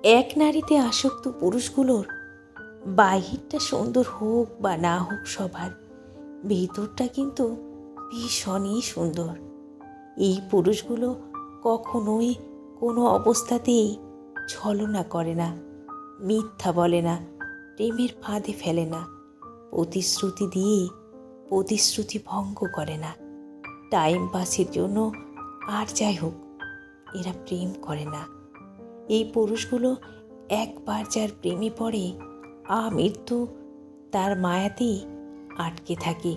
এক নারীতে আসক্ত পুরুষগুলোর বাহিরটা সুন্দর হোক বা না হোক সবার, ভেতরটা কিন্তু ভীষণই সুন্দর। এই পুরুষগুলো কখনোই কোনো অবস্থাতেই ছলনা করে না, মিথ্যা বলে না, প্রেমের ফাঁদে ফেলে না, প্রতিশ্রুতি দিয়ে প্রতিশ্রুতি ভঙ্গ করে না। টাইম পাসের জন্য আর যাই হোক, এরা প্রেম করে না। এই পুরুষগুলো একবার যার প্রেমে পড়ে আমৃত্যু তার মায়াতেই আটকে থাকে।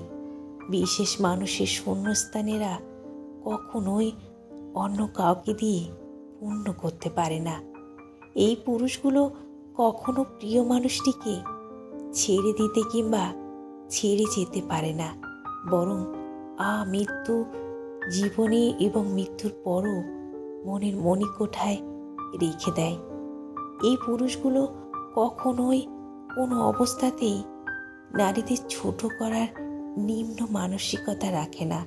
বিশেষ মানুষের শূন্যস্থানেরা কখনোই অন্য কাউকে দিয়ে পূর্ণ করতে পারে না। এই পুরুষগুলো কখনো প্রিয় মানুষটিকে ছেড়ে দিতে কিংবা ছেড়ে যেতে পারে না, বরং আমৃত্যু জীবনে এবং মৃত্যুর পরও মনের মণিকোঠায় রেখে দেয়। এই পুরুষগুলো কখনোই কোনো অবস্থাতেই নারীদের ছোট করার নিম্ন মানসিকতা রাখে না।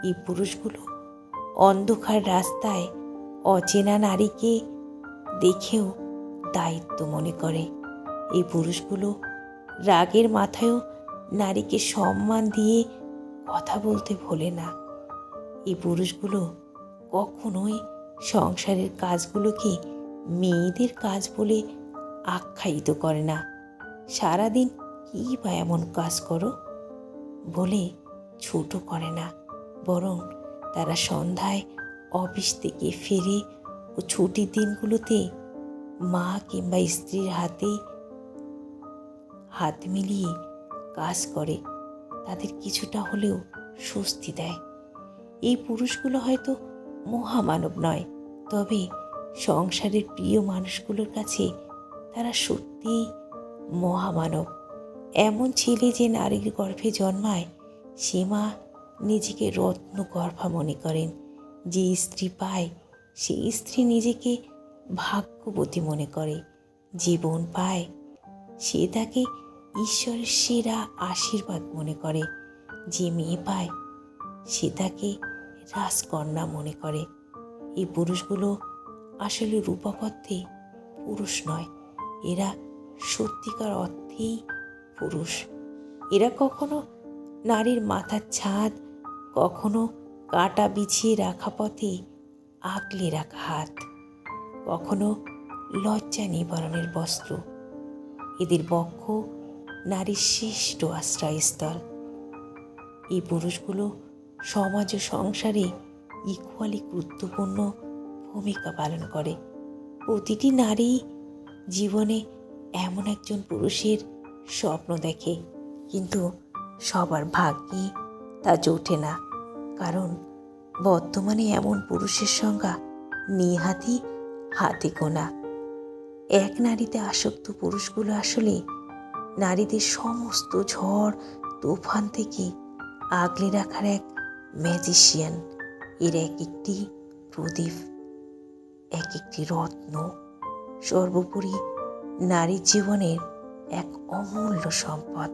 এই পুরুষগুলো অন্ধকার রাস্তায় অচেনা নারীকে দেখেও দায়িত্ব মনে করে। এই পুরুষগুলো রাগের মাথায়ও নারীকে সম্মান দিয়ে কথা বলতে ভোলে না। এই পুরুষগুলো কখনোই সংসারের কাজগুলোকে মেয়েদের কাজ বলে আখ্যায়িত করে না। সারাদিন কী বা এমন কাজ করো বলে ছোট করে না, বরং তারা সন্ধ্যায় অফিস থেকে ফিরে ও ছুটির দিনগুলোতে মা কিংবা স্ত্রীর হাতে হাত মিলিয়ে কাজ করে তাদের কিছুটা হলেও স্বস্তি দেয়। এই পুরুষগুলো হয়তো মহামানব নয়, তবে সংসারের প্রিয় মানুষগুলোর কাছে তারা সত্যিই মহামানব। এমন ছেলে যে নারীর গর্ভে জন্মায় সে মা নিজেকে রত্ন গর্ভা মনে করেন। যে স্ত্রী পায় সেই স্ত্রী নিজেকে ভাগ্যবতী মনে করে। যে বোন পায় সে তাকে ঈশ্বরের সেরা আশীর্বাদ মনে করে। যে মেয়ে পায় সে তাকে রাজকন্যা মনে করে। এই পুরুষগুলো আসলে রূপক অর্থে পুরুষ নয়, এরা সত্যিকার অর্থেই পুরুষ। এরা কখনো নারীর মাথার ছাদ, কখনো কাঁটা বিছিয়ে রাখা পথে আগলে রাখা হাত, কখনো লজ্জা নিবারণের বস্ত্র। এদের বক্ষ নারীর শ্রেষ্ঠ আশ্রয়স্থল। এই পুরুষগুলো সমাজ ও সংসারে ইকুয়ালি গুরুত্বপূর্ণ ভূমিকা পালন করে। প্রতিটি নারী জীবনে এমন একজন পুরুষের স্বপ্ন দেখে, কিন্তু সবার ভাগ্যে তা জোটে না, কারণ বর্তমানে এমন পুরুষের সংখ্যা নেহাতই হাতে গোনা। এক নারীতে আসক্ত পুরুষগুলো আসলে নারীদের সমস্ত ঝড় তুফান থেকে আগলে রাখার এক ম্যাজিশিয়ান। এর এক একটি প্রদীপ, এক একটি রত্ন, সর্বোপরি নারীর জীবনের এক অমূল্য সম্পদ।